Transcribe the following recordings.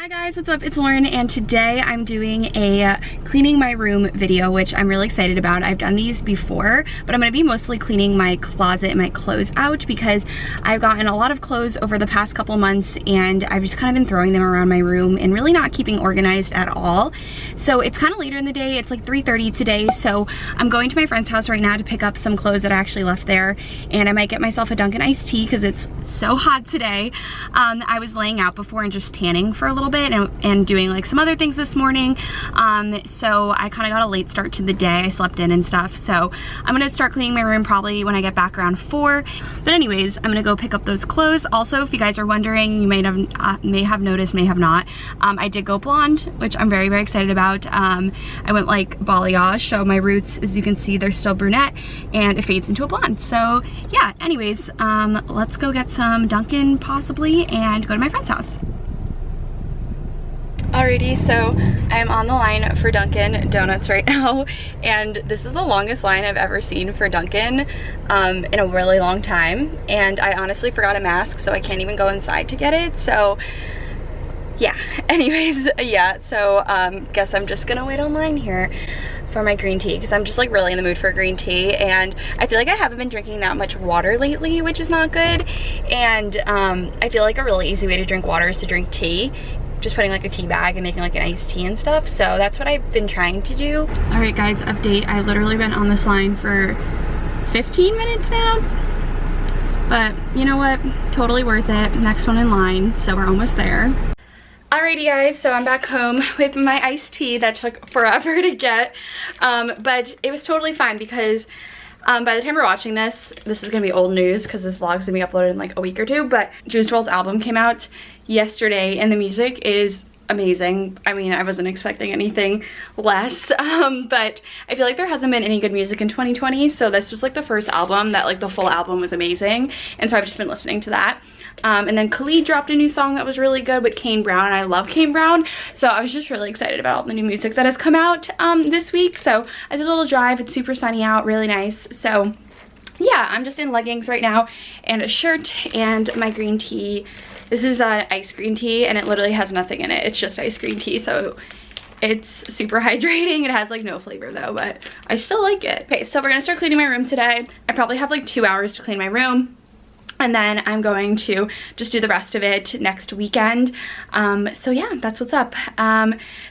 Hi guys, what's up? It's Lauren, and today I'm doing a cleaning my room video, which I'm really excited about. I've done these before, but I'm gonna be mostly cleaning my closet and my clothes out because I've gotten a lot of clothes over the past couple months and I've just kind of been throwing them around my room and really not keeping organized at all. So it's kind of later in the day. It's like 3:30 today, so I'm going to my friend's house right now to pick up some clothes that I actually left there, and I might get myself a Dunkin' iced tea because it's so hot today. I was laying out before and just tanning for a little bit and doing like some other things this morning, so I kind of got a late start to the day. I slept in and stuff, so I'm gonna start cleaning my room probably when I get back around 4. But anyways, I'm gonna go pick up those clothes. Also, if you guys are wondering, you may have noticed, may have not, I did go blonde, which I'm very excited about. I went like balayage, so my roots, as you can see, they're still brunette and it fades into a blonde. So yeah, anyways, let's go get some Dunkin' possibly and go to my friend's house. Alrighty, so I'm on the line for Dunkin' Donuts right now, and this is the longest line I've ever seen for Dunkin' in a really long time, and I honestly forgot a mask, so I can't even go inside to get it. So yeah, anyways, yeah, so guess I'm just gonna wait online here for my green tea because I'm just like really in the mood for green tea, and I feel like I haven't been drinking that much water lately, which is not good. And I feel like a really easy way to drink water is to drink tea, just putting like a tea bag and making like an iced tea and stuff. So that's what I've been trying to do. All right guys, update. I've literally been on this line for 15 minutes now, but you know what, totally worth it. Next one in line, so we're almost there. Alrighty guys, so I'm back home with my iced tea that took forever to get, but it was totally fine because by the time we're watching this is gonna be old news because this vlog's gonna be uploaded in like a week or two, but Juice WRLD's album came out yesterday and the music is amazing. I mean, I wasn't expecting anything less, but I feel like there hasn't been any good music in 2020, so this was like the first album that like the full album was amazing, and so I've just been listening to that. And then Khalid dropped a new song that was really good with Kane Brown, and I love Kane Brown, so I was just really excited about all the new music that has come out this week. So I did a little drive. It's super sunny out, really nice. So yeah, I'm just in leggings right now and a shirt and my green tea. This is iced green tea, and it literally has nothing in it. It's just iced green tea, so it's super hydrating. It has like no flavor though, but I still like it. Okay, so we're gonna start cleaning my room today. I probably have like 2 hours to clean my room, and then I'm going to just do the rest of it next weekend. So yeah, that's what's up.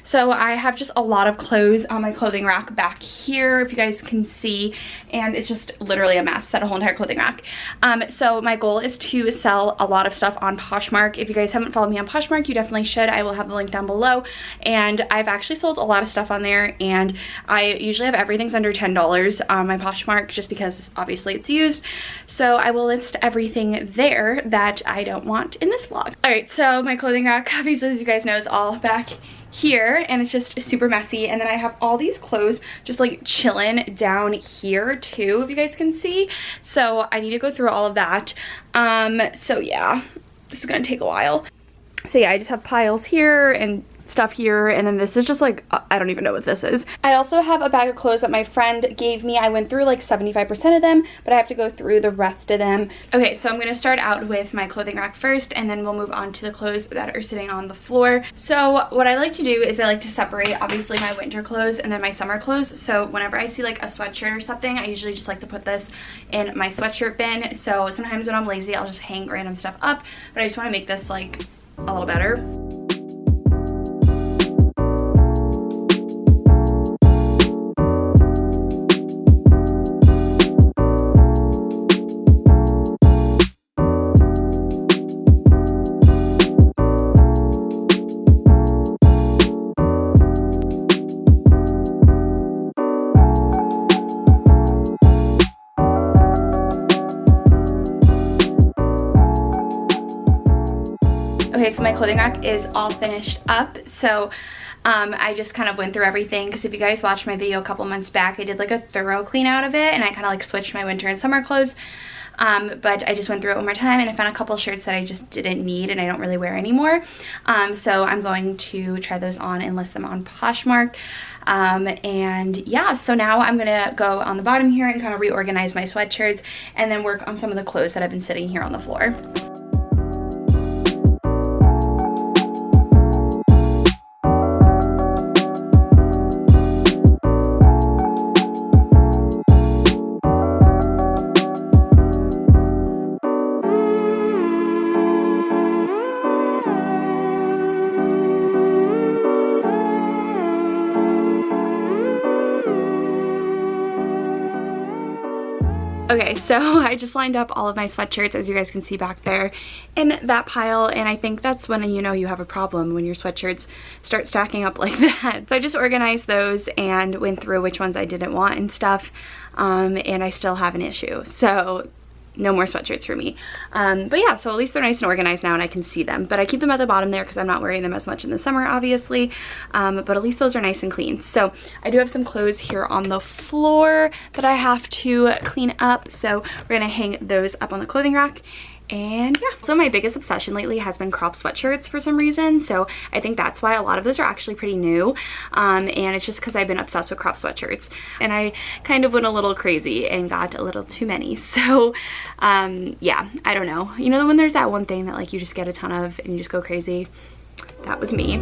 So I have just a lot of clothes on my clothing rack back here, if you guys can see, and it's just literally a mess, that whole entire clothing rack. So my goal is to sell a lot of stuff on Poshmark. If you guys haven't followed me on Poshmark, you definitely should. I will have the link down below, and I've actually sold a lot of stuff on there, and I usually have everything's under $10 on my Poshmark just because obviously it's used. So I will list everything there that I don't want in this vlog. All right, so my clothing rack, obviously, as you guys know, is all back here, and it's just super messy. And then I have all these clothes just like chilling down here too, if you guys can see. So I need to go through all of that. So yeah, this is gonna take a while. So yeah, I just have piles here and stuff here, and then this is just like, I don't even know what this is. I also have a bag of clothes that my friend gave me. I went through like 75% of them, but I have to go through the rest of them. Okay, so I'm gonna start out with my clothing rack first, and then we'll move on to the clothes that are sitting on the floor. So what I like to do is I like to separate obviously my winter clothes and then my summer clothes. So whenever I see like a sweatshirt or something, I usually just like to put this in my sweatshirt bin. So sometimes when I'm lazy, I'll just hang random stuff up, but I just want to make this like a little better. Okay, so my clothing rack is all finished up. So I just kind of went through everything, because if you guys watched my video a couple months back, I did like a thorough clean out of it, and I kind of like switched my winter and summer clothes. But I just went through it one more time, and I found a couple shirts that I just didn't need and I don't really wear anymore. So I'm going to try those on and list them on Poshmark. And yeah, so now I'm gonna go on the bottom here and kind of reorganize my sweatshirts and then work on some of the clothes that have been sitting here on the floor. Okay, so I just lined up all of my sweatshirts, as you guys can see back there, in that pile, and I think that's when you know you have a problem, when your sweatshirts start stacking up like that. So I just organized those and went through which ones I didn't want and stuff, and I still have an issue. So no more sweatshirts for me. But yeah, so at least they're nice and organized now and I can see them. But I keep them at the bottom there because I'm not wearing them as much in the summer, obviously. But at least those are nice and clean. So I do have some clothes here on the floor that I have to clean up. So we're gonna hang those up on the clothing rack. And yeah, so my biggest obsession lately has been crop sweatshirts for some reason. So I think that's why a lot of those are actually pretty new. And it's just because I've been obsessed with crop sweatshirts. And I kind of went a little crazy and got a little too many. So yeah, I don't know. You know when there's that one thing that like you just get a ton of and you just go crazy? That was me.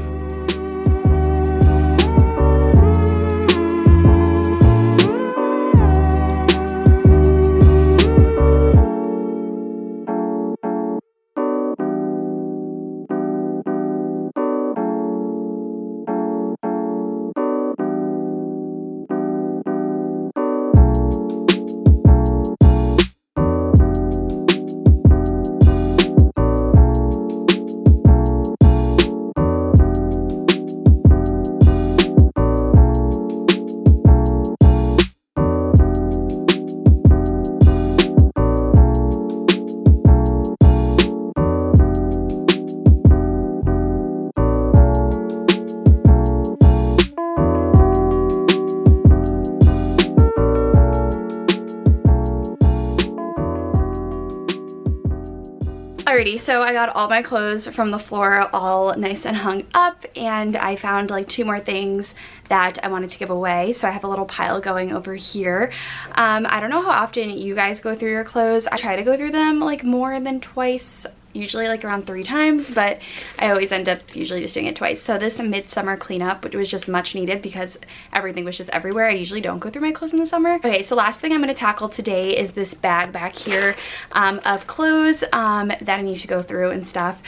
Alrighty, so I got all my clothes from the floor all nice and hung up, and I found like 2 more things that I wanted to give away. So I have a little pile going over here. I don't know how often you guys go through your clothes. I try to go through them like more than twice, usually like around 3 times, but I always end up usually just doing it twice. So this midsummer cleanup, which was just much needed because everything was just everywhere. I usually don't go through my clothes in the summer. Okay, so last thing I'm going to tackle today is this bag back here of clothes that I need to go through and stuff.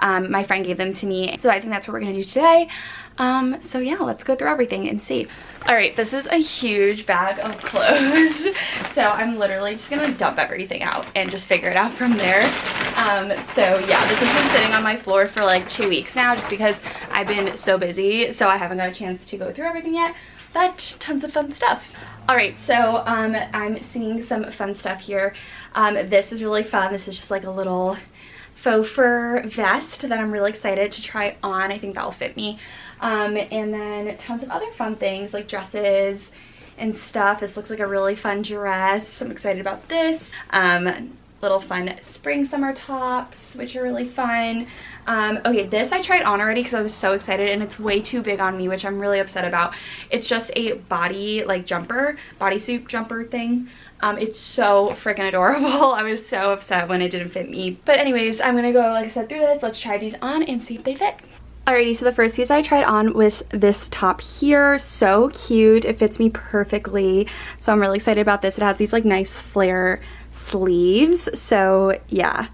My friend gave them to me, so I think that's what we're going to do today. So yeah, let's go through everything and see. All right, this is a huge bag of clothes. So I'm literally just gonna dump everything out and just figure it out from there. So yeah, this has been sitting on my floor for like 2 weeks now just because I've been so busy. So I haven't got a chance to go through everything yet, but tons of fun stuff. All right, so I'm seeing some fun stuff here. This is really fun. This is just like a little faux fur vest that I'm really excited to try on. I think that'll fit me. And then tons of other fun things like dresses and stuff. This looks like a really fun dress. I'm excited about this. Little fun spring summer tops, which are really fun. Okay, this I tried on already because I was so excited, and it's way too big on me, which I'm really upset about. It's just a body like jumper, bodysuit jumper thing. It's so freaking adorable. I was so upset when it didn't fit me. But anyways, I'm gonna go, like I said, through this. Let's try these on and see if they fit. Alrighty, so the first piece I tried on was this top here. So cute. It fits me perfectly. So I'm really excited about this. It has these like nice flare sleeves. So yeah.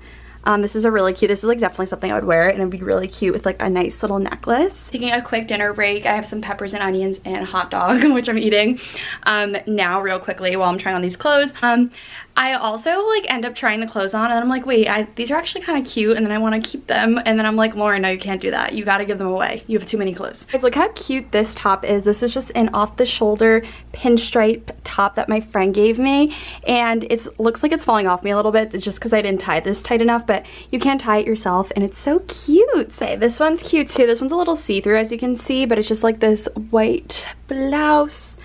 This is a really cute, this is like definitely something I would wear, and it'd be really cute with like a nice little necklace. Taking a quick dinner break, I have some peppers and onions and a hot dog, which I'm eating now real quickly while I'm trying on these clothes. I also like end up trying the clothes on and I'm like, wait, these are actually kind of cute, and then I want to keep them, and then I'm like, Lauren, no, you can't do that. You got to give them away. You have too many clothes. Guys, look how cute this top is. This is just an off-the-shoulder pinstripe top that my friend gave me, and it looks like it's falling off me a little bit. It's just because I didn't tie this tight enough, but you can tie it yourself, and it's so cute. Okay, this one's cute too. This one's a little see-through, as you can see, but it's just like this white blouse.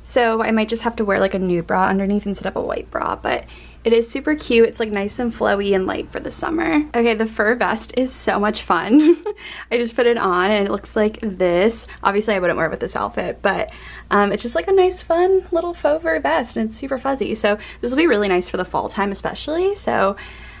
So I might just have to wear like a nude bra underneath instead of a white bra, but it is super cute. It's like nice and flowy and light for the summer. Okay, the fur vest is so much fun. I just put it on and it looks like this. Obviously I wouldn't wear it with this outfit, but it's just like a nice fun little faux fur vest, and it's super fuzzy. So this will be really nice for the fall time especially. So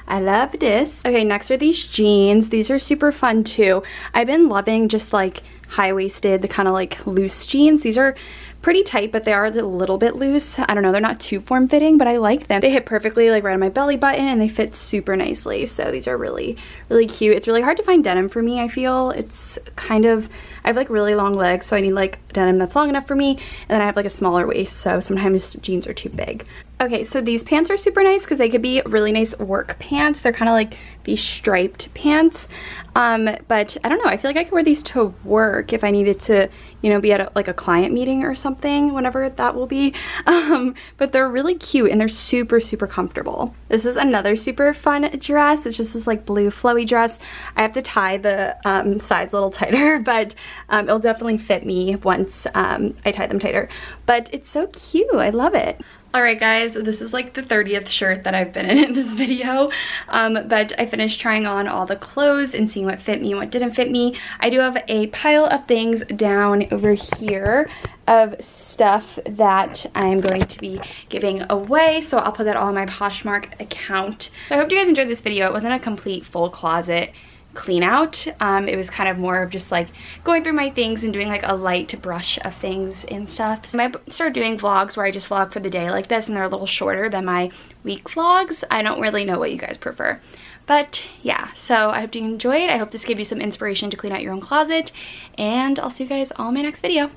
I love this. Okay, next are these jeans. These are super fun too. I've been loving just like high-waisted, the kind of like loose jeans. These are pretty tight, but they are a little bit loose. I don't know, they're not too form-fitting, but I like them. They hit perfectly like right on my belly button, and they fit super nicely. So these are really, really cute. It's really hard to find denim for me, I feel. It's kind of, I have like really long legs, so I need like denim that's long enough for me, and then I have like a smaller waist, so sometimes jeans are too big. Okay, so these pants are super nice because they could be really nice work pants. They're kind of like these striped pants, but I don't know, I feel like I could wear these to work if I needed to, you know, be at like a client meeting or something, whenever that will be. But they're really cute and they're super, super comfortable. This is another super fun dress. It's just this like blue flowy dress. I have to tie the sides a little tighter, but it'll definitely fit me once I tie them tighter. But it's so cute, I love it. Alright guys, this is like the 30th shirt that I've been in this video, but I finished trying on all the clothes and seeing what fit me and what didn't fit me. I do have a pile of things down over here of stuff that I'm going to be giving away, so I'll put that all in my Poshmark account. So I hope you guys enjoyed this video. It wasn't a complete full closet clean out. It was kind of more of just like going through my things and doing like a light brush of things and stuff. So I might start doing vlogs where I just vlog for the day like this, and they're a little shorter than my week vlogs. I don't really know what you guys prefer. But yeah, so I hope you enjoyed. I hope this gave you some inspiration to clean out your own closet, and I'll see you guys all in my next video.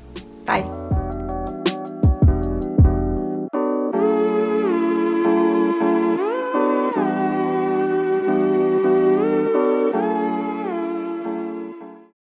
Bye.